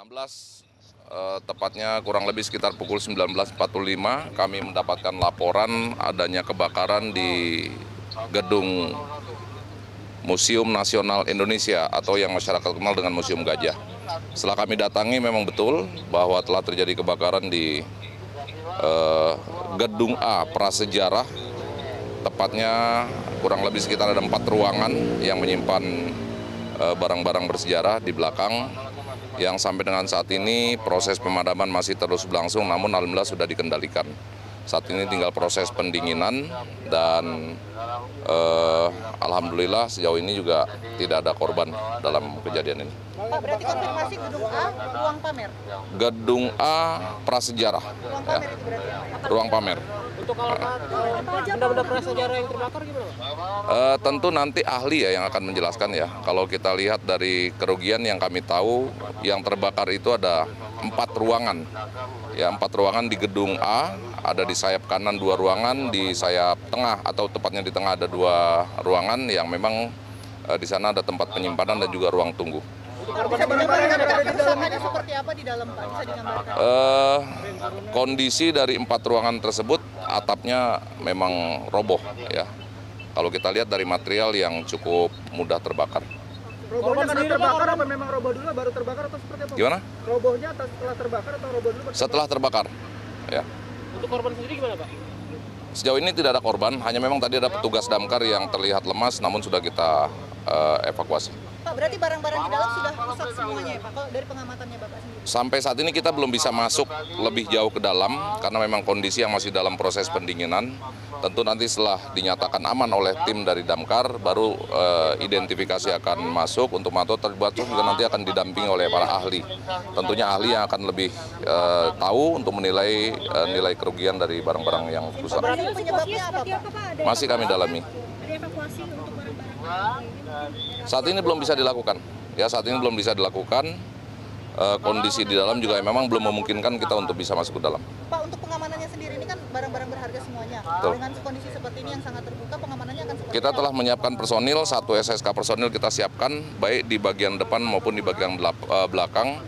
16, tepatnya kurang lebih sekitar pukul 19.45 kami mendapatkan laporan adanya kebakaran di gedung Museum Nasional Indonesia atau yang masyarakat kenal dengan Museum Gajah. Setelah kami datangi memang betul bahwa telah terjadi kebakaran di Gedung A Prasejarah, tepatnya kurang lebih sekitar ada 4 ruangan yang menyimpan barang-barang bersejarah di belakang, yang sampai dengan saat ini proses pemadaman masih terus berlangsung, namun alhamdulillah sudah dikendalikan. Saat ini tinggal proses pendinginan dan alhamdulillah sejauh ini juga tidak ada korban dalam kejadian ini. Pak, berarti konfirmasi gedung A, ruang pamer? Gedung A Prasejarah, Ruang pamer itu berarti? ruang pamer. Untuk alamat benda-benda prasejarah yang terbakar gimana, Pak? Tentu nanti ahli ya yang akan menjelaskan ya. Kalau kita lihat dari kerugian yang kami tahu, yang terbakar itu ada 4 ruangan. Ya, 4 ruangan di gedung A, ada di sayap kanan 2 ruangan, di sayap tengah atau tepatnya di tengah ada 2 ruangan yang memang di sana ada tempat penyimpanan dan juga ruang tunggu. Bisa digambarkan kerusakannya seperti apa di dalam, Pak? Bisa digambarkan? Kondisi dari 4 ruangan tersebut atapnya memang roboh ya. Kalau kita lihat dari material yang cukup mudah terbakar. Robohnya setelah terbakar apa memang roboh dulu baru terbakar atau seperti apa? Gimana? Robohnya setelah terbakar atau roboh dulu? Setelah terbakar, ya. Untuk korban sendiri gimana, Pak? Sejauh ini tidak ada korban, hanya memang tadi ada petugas damkar yang terlihat lemas, namun sudah kita evakuasi. Pak, berarti barang-barang di dalam sudah rusak semuanya ya, Pak? Kalau dari pengamatannya Bapak sendiri? Sampai saat ini kita belum bisa masuk lebih jauh ke dalam karena memang kondisi yang masih dalam proses pendinginan. Tentu nanti setelah dinyatakan aman oleh tim dari damkar, baru identifikasi akan masuk untuk memantau. Terbuat juga nanti akan didampingi oleh para ahli. Tentunya ahli yang akan lebih tahu untuk menilai nilai kerugian dari barang-barang yang rusak. Berarti penyebabnya apa, Pak? Masih kami dalami. Ada evakuasi untuk barang-barang? Saat ini belum bisa dilakukan. Ya, saat ini belum bisa dilakukan. Kondisi di dalam juga memang belum memungkinkan kita untuk bisa masuk ke dalam. Pak, untuk pengamanannya sendiri ini kan barang-barang berharga semuanya. Betul. Dengan kondisi seperti ini yang sangat terbuka, pengamanannya akan seperti Kita apa? telah menyiapkan personil, 1 SSK personil kita siapkan, baik di bagian depan maupun di bagian belakang.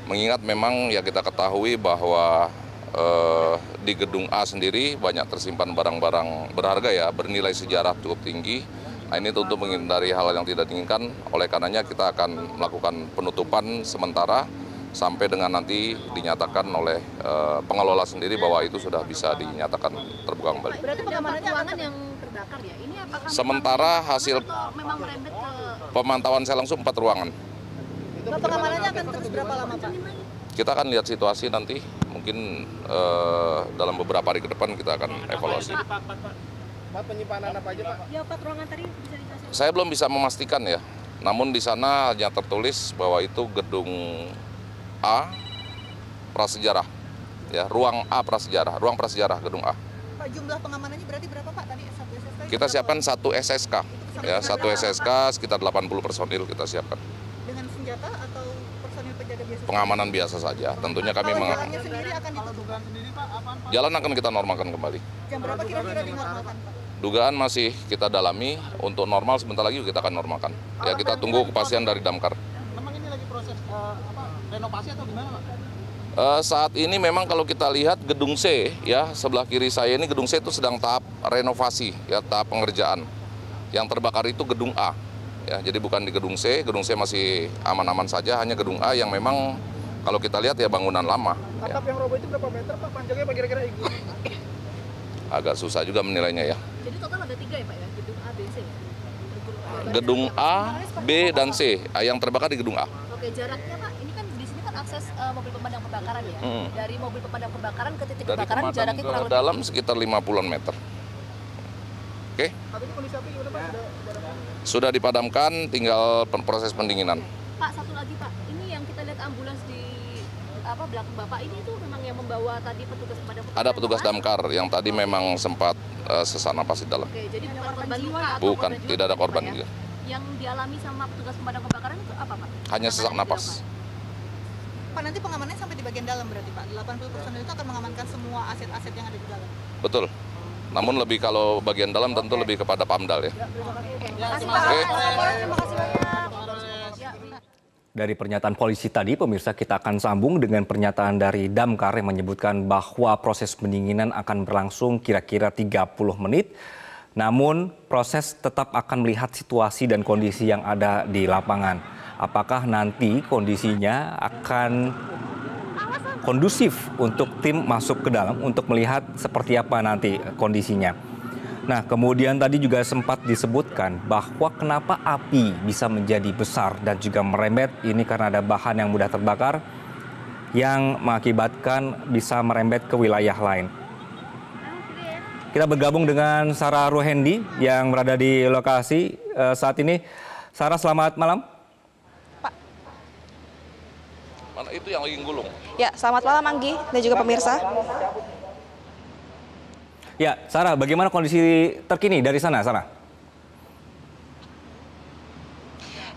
Mengingat memang ya kita ketahui bahwa di gedung A sendiri banyak tersimpan barang-barang berharga ya, bernilai sejarah cukup tinggi. Nah, ini tentu menghindari hal yang tidak diinginkan, oleh karenanya kita akan melakukan penutupan sementara sampai dengan nanti dinyatakan oleh pengelola sendiri bahwa itu sudah bisa dinyatakan terbuka kembali. Berarti pengamanannya akan yang terbakar ya. Ini apakah Sementara hasil memang merembet ke pemantauan saya langsung 4 ruangan. pengamanannya akan terus berapa lama, Pak? Kita akan lihat situasi nanti, mungkin dalam beberapa hari ke depan kita akan evaluasi. Pak, penyimpanan apa aja, Pak? Ya, 4 ruangan tadi bisa dikasih. Saya belum bisa memastikan ya, namun di sana hanya tertulis bahwa itu gedung A Prasejarah, ya, ruang A Prasejarah, ruang Prasejarah gedung A. Pak, jumlah pengamanannya berarti berapa, Pak? Tadi satu SSK? Kita siapkan 1 SSK, ya, 1 SSK sekitar 80 personil kita siapkan. Dengan senjata atau personil penjaga biasa? Pengamanan biasa saja, tentunya kami Kalau jalannya sendiri akan ditutup? jalan akan kita normalkan kembali. Jam berapa kira-kira dinormalkan, Pak? Dugaan masih kita dalami, untuk normal sebentar lagi kita akan normalkan. Ya, kita tunggu kepastian dari damkar. Memang ini lagi proses renovasi atau gimana, Pak? Saat ini memang kalau kita lihat gedung C, ya, sebelah kiri saya ini gedung C itu sedang tahap renovasi, ya, tahap pengerjaan. Yang terbakar itu gedung A, ya, jadi bukan di gedung C masih aman-aman saja, hanya gedung A yang memang kalau kita lihat ya bangunan lama. Ya. Atap yang roboh itu berapa meter, Pak? Panjangnya apa kira-kira? Agak susah juga menilainya ya. jadi total ada 3 ya, Pak ya? Gedung A, B, C ya? Gedung A, B, dan C, yang terbakar di gedung A. Oke, jaraknya Pak, ini kan di sini kan akses mobil pemadam kebakaran ya. Dari mobil pemadam kebakaran ke titik Dari kebakaran pemadam jaraknya ke kurang lebih dalam sekitar 50-an meter. Oke, Tapi ini kondisi api gimana, Pak? sudah dipadamkan, tinggal proses pendinginan. Pak, satu lagi Pak, ini yang kita lihat ambulans di belakang Bapak ini tuh memang yang membawa tadi petugas pemadam kebakaran. Ada petugas damkar yang tadi memang sempat sesak napas di dalam. Oke, jadi bukan korban luka atau Bukan, korban tidak ada jiwa, korban Pak, ya? juga. Yang dialami sama petugas pemadam kebakaran itu apa, Pak? Hanya sesak napas. Pak, nanti pengamanannya sampai di bagian dalam berarti, Pak? 80 personil itu akan mengamankan semua aset-aset yang ada di dalam? Betul. Namun lebih kalau bagian dalam tentu lebih kepada PAMDAL ya. Terima kasih, Pak. Oke. Terima kasih banyak. Dari pernyataan polisi tadi, pemirsa, kita akan sambung dengan pernyataan dari Damkar yang menyebutkan bahwa proses pendinginan akan berlangsung kira-kira 30 menit. Namun proses tetap akan melihat situasi dan kondisi yang ada di lapangan. Apakah nanti kondisinya akan kondusif untuk tim masuk ke dalam untuk melihat seperti apa nanti kondisinya. Nah, kemudian tadi juga sempat disebutkan bahwa kenapa api bisa menjadi besar dan juga merembet ini karena ada bahan yang mudah terbakar yang mengakibatkan bisa merembet ke wilayah lain. Kita bergabung dengan Sarah Ruhendi yang berada di lokasi saat ini. Sarah, selamat malam. Pak. Mana itu yang lagi gulung? Ya, selamat malam Anggi dan juga pemirsa. Ya, Sarah, bagaimana kondisi terkini dari sana, Sarah?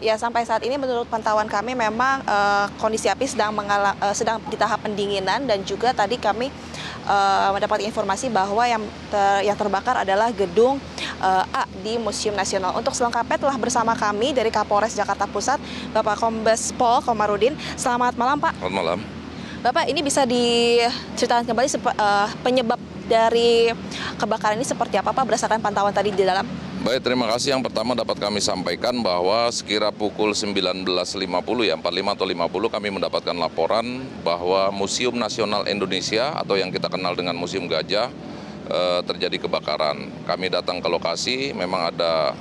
Ya, sampai saat ini menurut pantauan kami memang kondisi api sedang di tahap pendinginan dan juga tadi kami mendapat informasi bahwa yang terbakar adalah gedung A di Museum Nasional. Untuk selengkapnya telah bersama kami dari Kapolres Jakarta Pusat, Bapak Kombes Pol Komarudin. Selamat malam, Pak. Selamat malam. Bapak, ini bisa diceritakan kembali penyebab dari kebakaran ini seperti apa, Pak, berdasarkan pantauan tadi di dalam? Baik, terima kasih. Yang pertama dapat kami sampaikan bahwa sekira pukul 19.50 ya, 45 atau 50 kami mendapatkan laporan bahwa Museum Nasional Indonesia atau yang kita kenal dengan Museum Gajah terjadi kebakaran. Kami datang ke lokasi, memang ada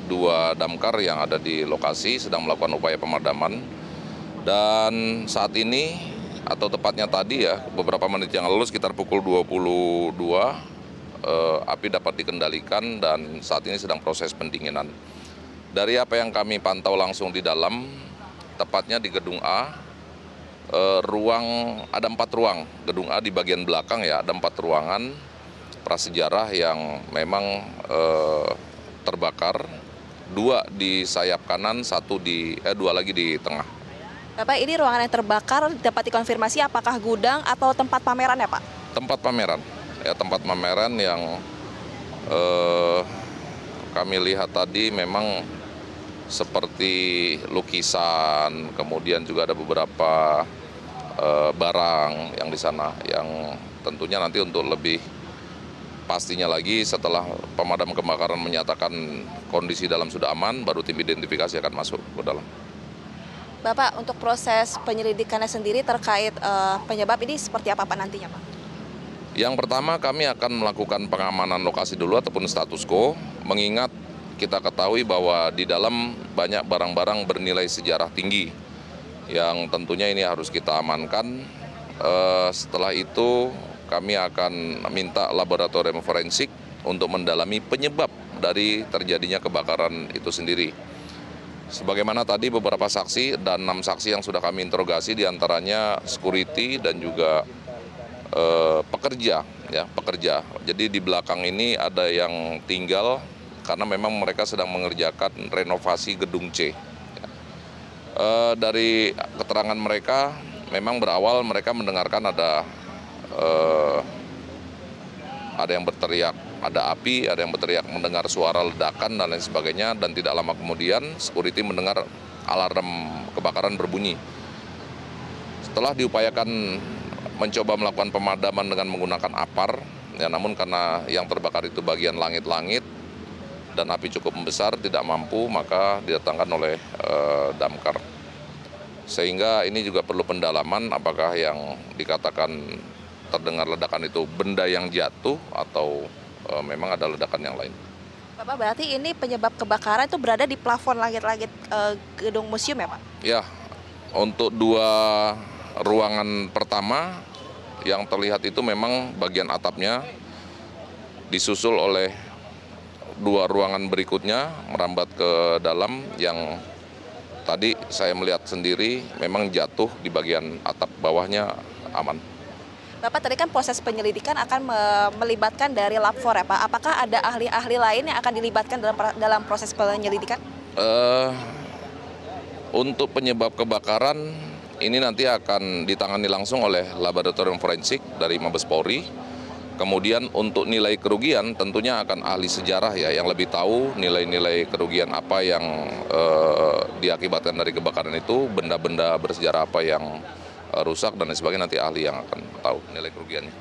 2 damkar yang ada di lokasi sedang melakukan upaya pemadaman. Dan saat ini atau tepatnya tadi ya, beberapa menit yang lalu sekitar pukul 22, api dapat dikendalikan dan saat ini sedang proses pendinginan. Dari apa yang kami pantau langsung di dalam, tepatnya di gedung A, ada 4 ruang. Gedung A di bagian belakang ya, ada 4 ruangan prasejarah yang memang terbakar. 2 di sayap kanan, 2 lagi di tengah. Bapak, ini ruangan yang terbakar dapat dikonfirmasi apakah gudang atau tempat pameran ya, Pak? Tempat pameran, ya tempat pameran yang kami lihat tadi memang seperti lukisan, kemudian juga ada beberapa barang yang di sana yang tentunya nanti untuk lebih pastinya lagi setelah pemadam kebakaran menyatakan kondisi dalam sudah aman, baru tim identifikasi akan masuk ke dalam. Bapak, untuk proses penyelidikannya sendiri terkait penyebab ini seperti apa, Pak, nantinya, Pak? Yang pertama kami akan melakukan pengamanan lokasi dulu ataupun status quo, mengingat kita ketahui bahwa di dalam banyak barang-barang bernilai sejarah tinggi yang tentunya ini harus kita amankan. Setelah itu kami akan minta laboratorium forensik untuk mendalami penyebab dari terjadinya kebakaran itu sendiri. Sebagaimana tadi beberapa saksi dan 6 saksi yang sudah kami interogasi, diantaranya security dan juga pekerja. Jadi di belakang ini ada yang tinggal karena memang mereka sedang mengerjakan renovasi gedung C. Dari keterangan mereka, memang berawal mereka mendengarkan ada yang berteriak, ada api, ada yang berteriak mendengar suara ledakan dan lain sebagainya, dan tidak lama kemudian security mendengar alarm kebakaran berbunyi. Setelah diupayakan mencoba melakukan pemadaman dengan menggunakan apar, ya, namun karena yang terbakar itu bagian langit-langit dan api cukup besar tidak mampu, maka didatangkan oleh damkar. Sehingga ini juga perlu pendalaman apakah yang dikatakan terdengar ledakan itu benda yang jatuh atau memang ada ledakan yang lain. Bapak, berarti ini penyebab kebakaran itu berada di plafon langit-langit gedung museum ya, Pak? Ya, untuk 2 ruangan pertama yang terlihat itu memang bagian atapnya disusul oleh 2 ruangan berikutnya merambat ke dalam yang tadi saya melihat sendiri memang jatuh di bagian atap bawahnya aman. Bapak, tadi kan proses penyelidikan akan melibatkan dari Lab 4 ya, Pak. Apakah ada ahli-ahli lain yang akan dilibatkan dalam proses penyelidikan? Untuk penyebab kebakaran ini nanti akan ditangani langsung oleh laboratorium forensik dari Mabes Polri. Kemudian untuk nilai kerugian tentunya akan ahli sejarah ya yang lebih tahu nilai-nilai kerugian apa yang diakibatkan dari kebakaran itu, benda-benda bersejarah apa yang rusak dan lain sebagainya, nanti ahli yang akan tahu nilai kerugiannya.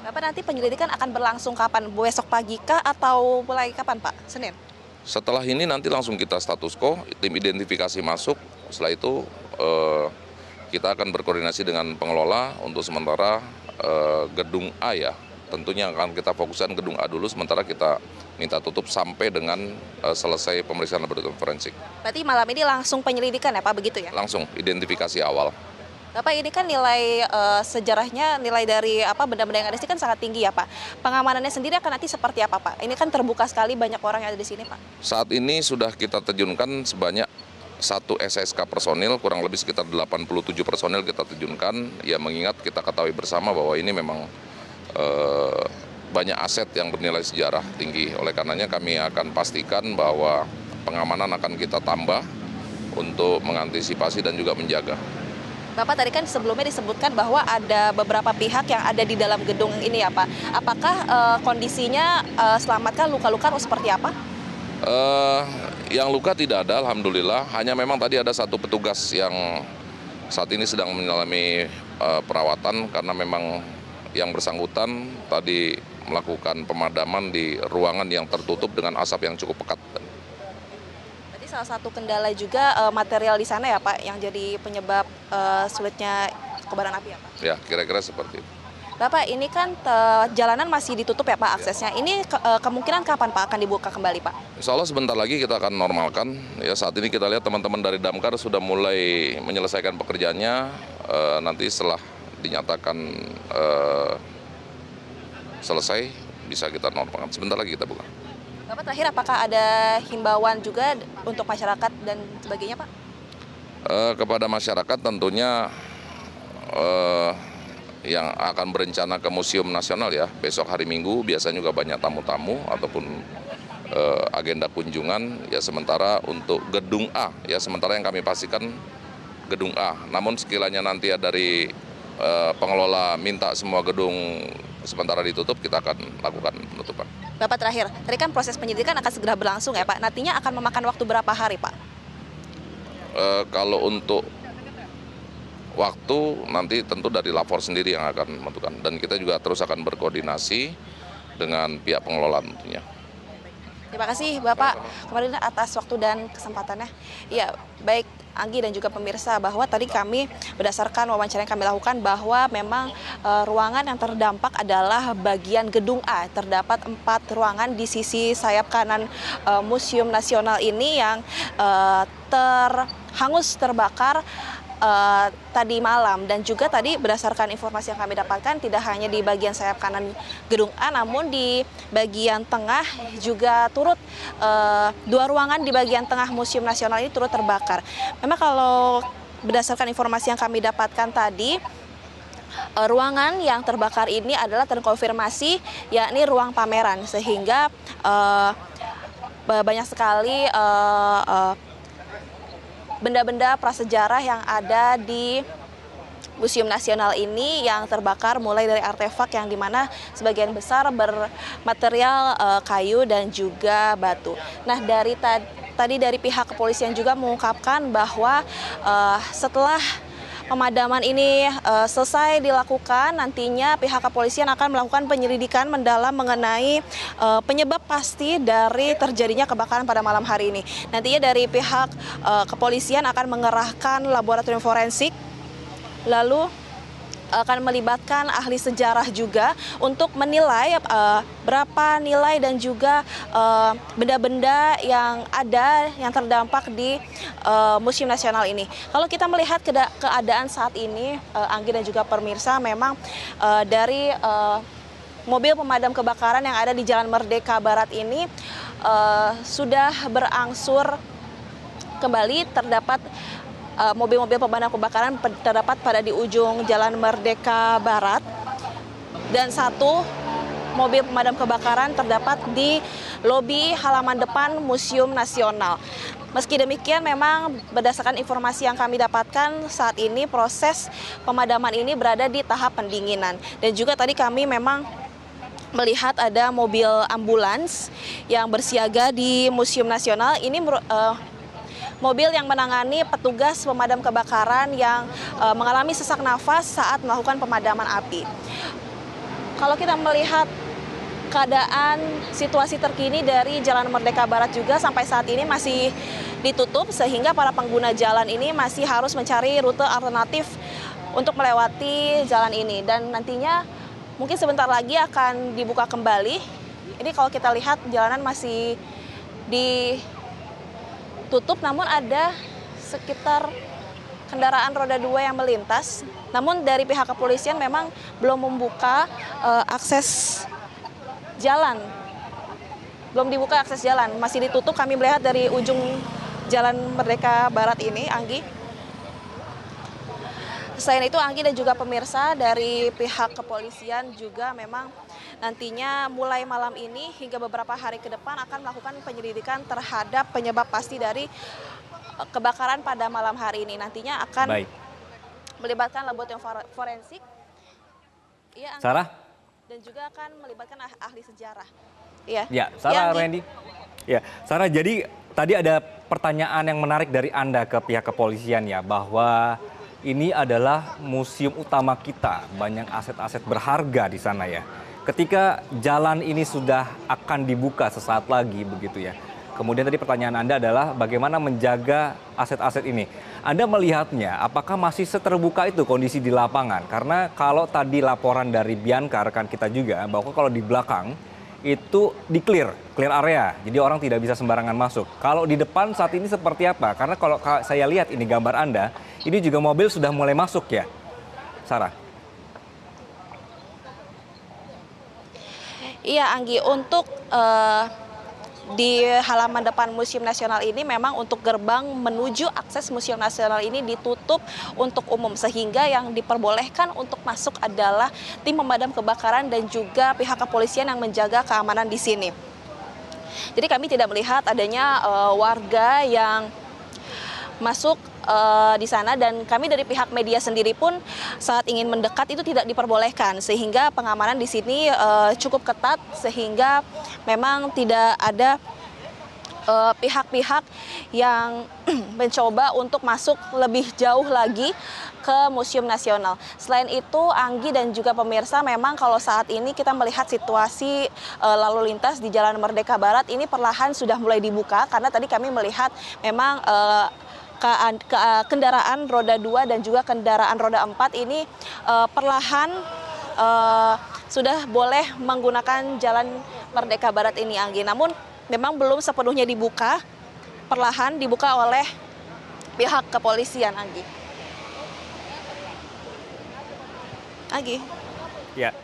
Bapak, nanti penyelidikan akan berlangsung kapan? Besok pagi kah atau mulai kapan Pak? Senin? Setelah ini nanti langsung kita status quo, tim identifikasi masuk, setelah itu kita akan berkoordinasi dengan pengelola untuk sementara gedung A ya. Tentunya akan kita fokuskan gedung A dulu, sementara kita minta tutup sampai dengan selesai pemeriksaan laboratorium forensik. Berarti malam ini langsung penyelidikan ya Pak, begitu ya? Langsung identifikasi awal. Bapak, ini kan nilai sejarahnya, nilai dari benda-benda yang ada di sini kan sangat tinggi ya Pak. Pengamanannya sendiri akan nanti seperti apa Pak? Ini kan terbuka sekali, banyak orang yang ada di sini Pak. Saat ini sudah kita terjunkan sebanyak 1 SSK personil, kurang lebih sekitar 87 personil kita terjunkan. Ya mengingat kita ketahui bersama bahwa ini memang banyak aset yang bernilai sejarah tinggi. Oleh karenanya kami akan pastikan bahwa pengamanan akan kita tambah untuk mengantisipasi dan juga menjaga. Bapak, tadi kan sebelumnya disebutkan bahwa ada beberapa pihak yang ada di dalam gedung ini ya Pak. Apakah kondisinya selamat kah, luka-luka atau seperti apa? Yang luka tidak ada, alhamdulillah. Hanya memang tadi ada satu petugas yang saat ini sedang mengalami perawatan karena memang yang bersangkutan tadi melakukan pemadaman di ruangan yang tertutup dengan asap yang cukup pekat. Berarti salah satu kendala juga material di sana ya Pak, yang jadi penyebab sulitnya kobaran api ya Pak? Ya, kira-kira seperti itu. Bapak, ini kan jalanan masih ditutup ya Pak aksesnya. Ini kemungkinan kapan Pak akan dibuka kembali Pak? Insya Allah sebentar lagi kita akan normalkan. Ya, saat ini kita lihat teman-teman dari Damkar sudah mulai menyelesaikan pekerjaannya. Nanti setelah dinyatakan selesai, bisa kita normalkan. Sebentar lagi kita buka. Bapak, terakhir apakah ada himbauan juga untuk masyarakat dan sebagainya Pak? Kepada masyarakat tentunya yang akan berencana ke Museum Nasional ya, besok hari Minggu biasanya juga banyak tamu-tamu ataupun agenda kunjungan. Ya sementara untuk gedung A, ya sementara yang kami pastikan gedung A. Namun sekiranya nanti ya dari pengelola minta semua gedung sementara ditutup, kita akan lakukan penutupan. Bapak, terakhir, tadi kan proses penyidikan akan segera berlangsung ya Pak. Nantinya akan memakan waktu berapa hari Pak? Kalau untuk waktu nanti tentu dari lapor sendiri yang akan menentukan, dan kita juga terus akan berkoordinasi dengan pihak pengelola tentunya. Terima kasih Bapak kemarin atas waktu dan kesempatannya. Ya, baik Anggi dan juga pemirsa, bahwa tadi kami berdasarkan wawancara yang kami lakukan bahwa memang ruangan yang terdampak adalah bagian gedung A. Terdapat 4 ruangan di sisi sayap kanan Museum Nasional ini yang hangus terbakar tadi malam. Dan juga tadi berdasarkan informasi yang kami dapatkan, tidak hanya di bagian sayap kanan gedung A, namun di bagian tengah juga turut 2 ruangan di bagian tengah Museum Nasional ini turut terbakar. Memang kalau berdasarkan informasi yang kami dapatkan tadi, ruangan yang terbakar ini adalah terkonfirmasi yakni ruang pameran, sehingga banyak sekali benda-benda prasejarah yang ada di Museum Nasional ini yang terbakar, mulai dari artefak yang dimana sebagian besar bermaterial kayu dan juga batu. Nah, tadi dari pihak kepolisian juga mengungkapkan bahwa setelah pemadaman ini selesai dilakukan, nantinya pihak kepolisian akan melakukan penyelidikan mendalam mengenai penyebab pasti dari terjadinya kebakaran pada malam hari ini. Nantinya dari pihak kepolisian akan mengerahkan laboratorium forensik, lalu akan melibatkan ahli sejarah juga untuk menilai berapa nilai dan juga benda-benda yang ada yang terdampak di Museum Nasional ini. Kalau kita melihat keadaan saat ini, Anggi dan juga pemirsa, memang dari mobil pemadam kebakaran yang ada di Jalan Merdeka Barat ini sudah berangsur kembali. Terdapat mobil-mobil pemadam kebakaran terdapat pada di ujung Jalan Merdeka Barat, dan 1 mobil pemadam kebakaran terdapat di lobi halaman depan Museum Nasional. Meski demikian, memang berdasarkan informasi yang kami dapatkan, saat ini proses pemadaman ini berada di tahap pendinginan. Dan juga tadi kami memang melihat ada mobil ambulans yang bersiaga di Museum Nasional. Ini mobil yang menangani petugas pemadam kebakaran yang mengalami sesak nafas saat melakukan pemadaman api. Kalau kita melihat keadaan situasi terkini dari Jalan Merdeka Barat juga sampai saat ini masih ditutup, sehingga para pengguna jalan ini masih harus mencari rute alternatif untuk melewati jalan ini. Dan nantinya mungkin sebentar lagi akan dibuka kembali. Ini kalau kita lihat jalanan masih ditutup, namun ada sekitar kendaraan roda 2 yang melintas. Namun dari pihak kepolisian memang belum membuka akses jalan. Belum dibuka akses jalan, masih ditutup. Kami melihat dari ujung Jalan Merdeka Barat ini, Anggi. Selain itu, Anggi dan juga pemirsa, dari pihak kepolisian juga memang nantinya mulai malam ini hingga beberapa hari ke depan akan melakukan penyelidikan terhadap penyebab pasti dari kebakaran pada malam hari ini. Nantinya akan melibatkan laboratorium forensik. Iya, Anggi. Sarah? Dan juga akan melibatkan ahli sejarah. Iya. Ya, Sarah, Randy. Ya, Sarah, jadi tadi ada pertanyaan yang menarik dari Anda ke pihak kepolisian ya, bahwa ini adalah museum utama kita, banyak aset-aset berharga di sana ya. Ketika jalan ini sudah akan dibuka sesaat lagi begitu ya. Kemudian tadi pertanyaan Anda adalah bagaimana menjaga aset-aset ini. Anda melihatnya apakah masih seterbuka itu kondisi di lapangan? Karena kalau tadi laporan dari Bianca rekan kita juga bahwa kalau di belakang itu clear area. Jadi orang tidak bisa sembarangan masuk. Kalau di depan saat ini seperti apa? Karena kalau saya lihat ini gambar Anda, ini juga mobil sudah mulai masuk ya, Sarah? Iya, Anggi, untuk di halaman depan Museum Nasional ini memang untuk gerbang menuju akses Museum Nasional ini ditutup untuk umum, sehingga yang diperbolehkan untuk masuk adalah tim pemadam kebakaran dan juga pihak kepolisian yang menjaga keamanan di sini. Jadi kami tidak melihat adanya warga yang masuk di sana, dan kami dari pihak media sendiri pun saat ingin mendekat itu tidak diperbolehkan, sehingga pengamanan di sini cukup ketat, sehingga memang tidak ada pihak-pihak yang mencoba untuk masuk lebih jauh lagi ke Museum Nasional. Selain itu, Anggi dan juga pemirsa, memang kalau saat ini kita melihat situasi lalu lintas di Jalan Merdeka Barat ini perlahan sudah mulai dibuka, karena tadi kami melihat memang kendaraan roda 2 dan juga kendaraan roda 4 ini perlahan sudah boleh menggunakan Jalan Merdeka Barat ini, Anggi. Namun memang belum sepenuhnya dibuka, perlahan dibuka oleh pihak kepolisian, Anggi. Anggi. Ya.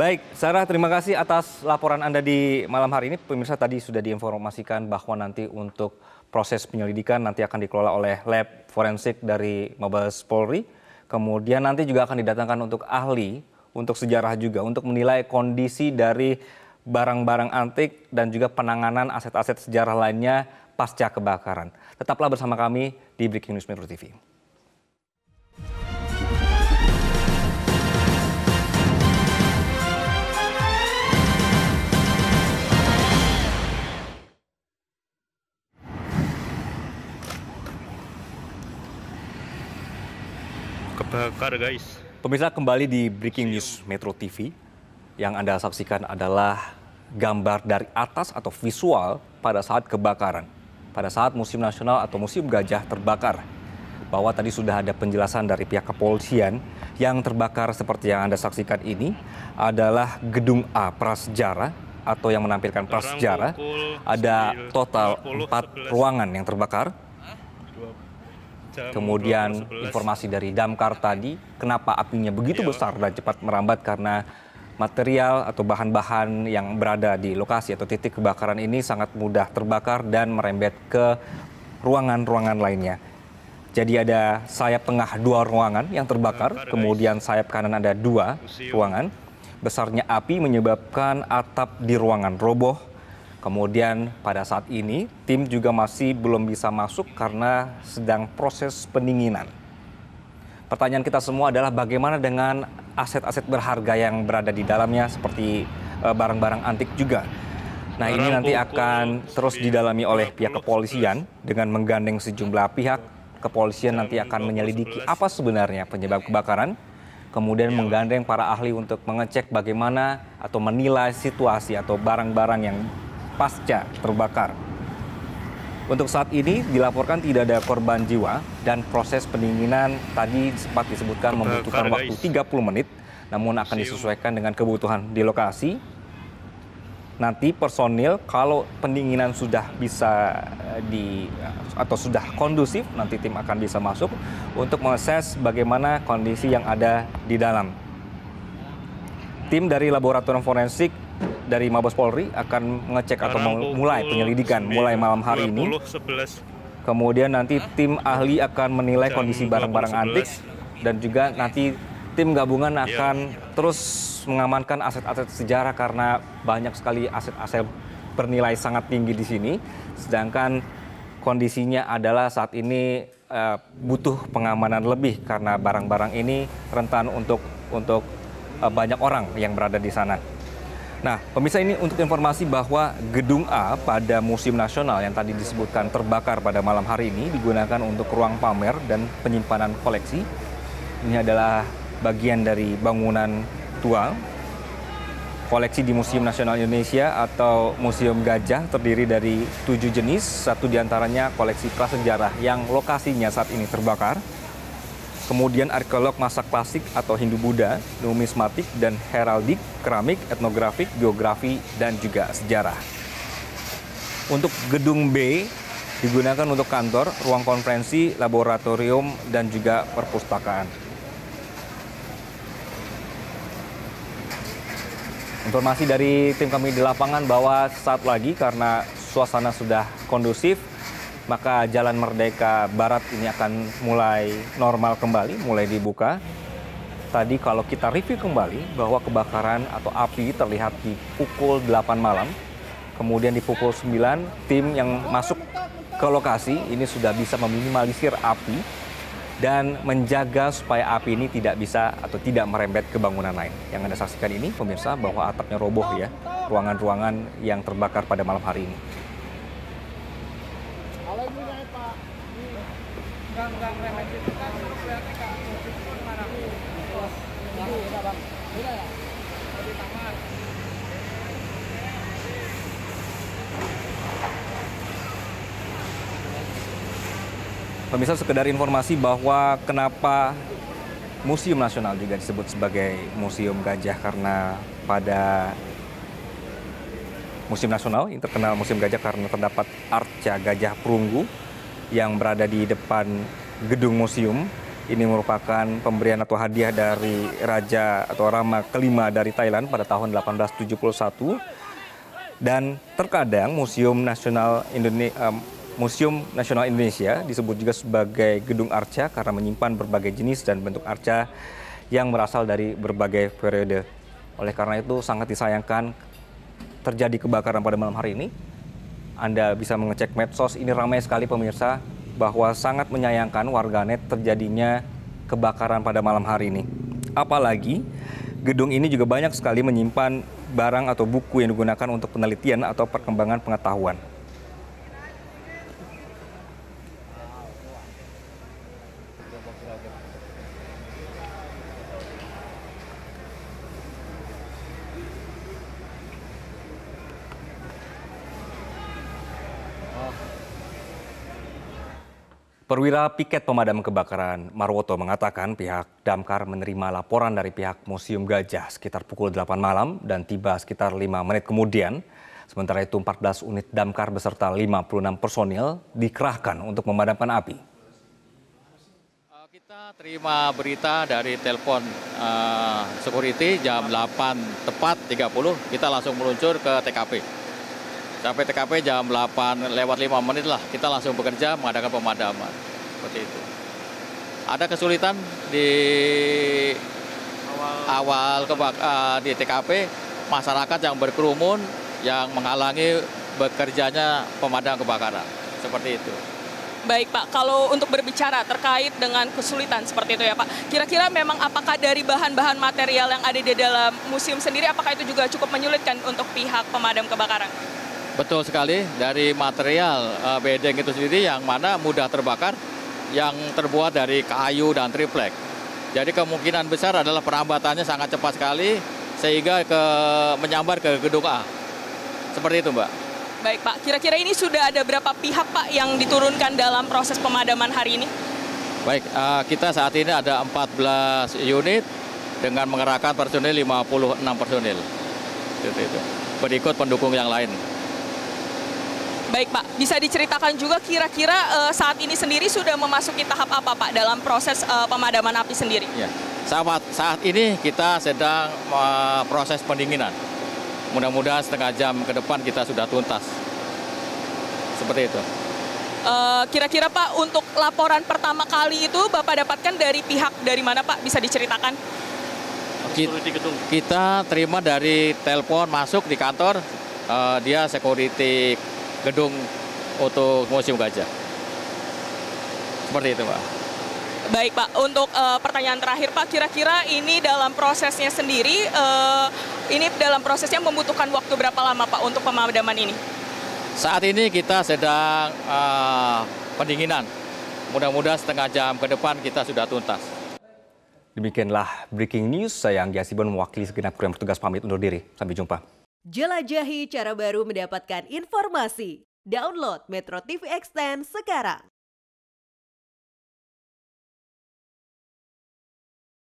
Baik, Sarah, terima kasih atas laporan Anda di malam hari ini. Pemirsa, tadi sudah diinformasikan bahwa nanti untuk proses penyelidikan nanti akan dikelola oleh lab forensik dari Mabes Polri. Kemudian nanti juga akan didatangkan untuk ahli, untuk sejarah juga, untuk menilai kondisi dari barang-barang antik dan juga penanganan aset-aset sejarah lainnya pasca kebakaran. Tetaplah bersama kami di Breaking News Metro TV. Kebakar, guys. Pemirsa, kembali di Breaking News Metro TV. Yang Anda saksikan adalah gambar dari atas atau visual pada saat kebakaran. Pada saat Museum Nasional atau Museum Gajah terbakar. Bahwa tadi sudah ada penjelasan dari pihak kepolisian, yang terbakar seperti yang Anda saksikan ini adalah Gedung A Prasejarah atau yang menampilkan prasejarah. Ada total 4 ruangan yang terbakar. Kemudian informasi dari Damkar tadi, kenapa apinya begitu besar dan cepat merambat, karena material atau bahan-bahan yang berada di lokasi atau titik kebakaran ini sangat mudah terbakar dan merembet ke ruangan-ruangan lainnya. Jadi ada sayap tengah 2 ruangan yang terbakar, kemudian sayap kanan ada 2 ruangan. Besarnya api menyebabkan atap di ruangan roboh. Kemudian pada saat ini tim juga masih belum bisa masuk karena sedang proses pendinginan. Pertanyaan kita semua adalah bagaimana dengan aset-aset berharga yang berada di dalamnya seperti barang-barang antik juga. Nah, ini nanti akan terus didalami oleh pihak kepolisian dengan menggandeng sejumlah pihak. Kepolisian nanti akan menyelidiki apa sebenarnya penyebab kebakaran, kemudian menggandeng para ahli untuk mengecek bagaimana atau menilai situasi atau barang-barang yang pasca terbakar. Untuk saat ini dilaporkan tidak ada korban jiwa dan proses pendinginan tadi sempat disebutkan membutuhkan waktu 30 menit, namun akan disesuaikan dengan kebutuhan di lokasi. Nanti personil kalau pendinginan sudah bisa atau sudah kondusif, nanti tim akan bisa masuk untuk mengakses bagaimana kondisi yang ada di dalam. Tim dari laboratorium forensik dari Mabes Polri akan mengecek atau memulai penyelidikan mulai malam hari ini. Kemudian nanti tim ahli akan menilai kondisi barang-barang antik dan juga nanti tim gabungan akan terus mengamankan aset-aset sejarah karena banyak sekali aset-aset bernilai sangat tinggi di sini. Sedangkan kondisinya adalah saat ini butuh pengamanan lebih karena barang-barang ini rentan untuk banyak orang yang berada di sana. Nah, pemirsa, ini untuk informasi bahwa Gedung A pada Museum Nasional yang tadi disebutkan terbakar pada malam hari ini digunakan untuk ruang pamer dan penyimpanan koleksi. Ini adalah bagian dari bangunan tua. Koleksi di Museum Nasional Indonesia atau Museum Gajah terdiri dari 7 jenis, satu diantaranya koleksi prasejarah yang lokasinya saat ini terbakar. Kemudian arkeolog masa klasik atau Hindu-Buddha, numismatik dan heraldik, keramik, etnografik, geografi, dan juga sejarah. Untuk gedung B digunakan untuk kantor, ruang konferensi, laboratorium, dan juga perpustakaan. Informasi dari tim kami di lapangan bahwa saat lagi karena suasana sudah kondusif, maka Jalan Merdeka Barat ini akan mulai normal kembali, mulai dibuka. Tadi kalau kita review kembali bahwa kebakaran atau api terlihat di pukul 8 malam. Kemudian di pukul 9 tim yang masuk ke lokasi ini sudah bisa meminimalisir api dan menjaga supaya api ini tidak bisa atau tidak merembet ke bangunan lain. Yang Anda saksikan ini pemirsa bahwa atapnya roboh ya, ruangan-ruangan yang terbakar pada malam hari ini. Pemirsa, sekedar informasi bahwa kenapa Museum Nasional juga disebut sebagai Museum Gajah, karena pada Museum Nasional yang terkenal Museum Gajah karena terdapat arca gajah perunggu yang berada di depan gedung museum. Ini merupakan pemberian atau hadiah dari Raja atau Rama kelima dari Thailand pada tahun 1871. Dan terkadang Museum Nasional Indonesia disebut juga sebagai gedung arca karena menyimpan berbagai jenis dan bentuk arca yang berasal dari berbagai periode. Oleh karena itu sangat disayangkan terjadi kebakaran pada malam hari ini. Anda bisa mengecek medsos, ini ramai sekali pemirsa, bahwa sangat menyayangkan warganet terjadinya kebakaran pada malam hari ini. Apalagi gedung ini juga banyak sekali menyimpan barang atau buku yang digunakan untuk penelitian atau perkembangan pengetahuan. Perwira Piket Pemadam Kebakaran Marwoto mengatakan pihak Damkar menerima laporan dari pihak Museum Gajah sekitar pukul 8 malam dan tiba sekitar 5 menit kemudian. Sementara itu 14 unit Damkar beserta 56 personil dikerahkan untuk memadamkan api. Kita terima berita dari telepon security jam 8 tepat 30, kita langsung meluncur ke TKP. Sampai TKP jam 8 lewat 5 menit lah, kita langsung bekerja mengadakan pemadaman. Seperti itu. Ada kesulitan di awal di TKP, masyarakat yang berkerumun yang menghalangi bekerjanya pemadam kebakaran. Seperti itu. Baik Pak, kalau untuk berbicara terkait dengan kesulitan seperti itu ya Pak, kira-kira memang apakah dari bahan-bahan material yang ada di dalam museum sendiri, apakah itu juga cukup menyulitkan untuk pihak pemadam kebakaran? Betul sekali, dari material bedeng itu sendiri yang mana mudah terbakar, yang terbuat dari kayu dan triplek. Jadi kemungkinan besar adalah perambatannya sangat cepat sekali, sehingga menyambar ke gedung A. Seperti itu Mbak. Baik Pak, kira-kira ini sudah ada berapa pihak Pak yang diturunkan dalam proses pemadaman hari ini? Baik, kita saat ini ada 14 unit dengan mengerahkan personil 56 personil. Itu. Berikut pendukung yang lain. Baik Pak, bisa diceritakan juga kira-kira saat ini sendiri sudah memasuki tahap apa Pak dalam proses pemadaman api sendiri? Ya, saat ini kita sedang proses pendinginan. Mudah-mudahan setengah jam ke depan kita sudah tuntas. Seperti itu. Kira-kira Pak, untuk laporan pertama kali itu Bapak dapatkan dari pihak dari mana Pak? Bisa diceritakan? Kita terima dari telepon masuk di kantor, dia security gedung untuk Museum Gajah. Seperti itu Pak. Baik Pak, untuk pertanyaan terakhir Pak, kira-kira ini dalam prosesnya sendiri, ini dalam prosesnya membutuhkan waktu berapa lama Pak untuk pemadaman ini? Saat ini kita sedang pendinginan. Mudah-mudahan setengah jam ke depan kita sudah tuntas. Demikianlah breaking news. Saya Anggi Asibon mewakili segenap kru yang bertugas pamit undur diri. Sampai jumpa. Jelajahi cara baru mendapatkan informasi. Download Metro TV Extend sekarang.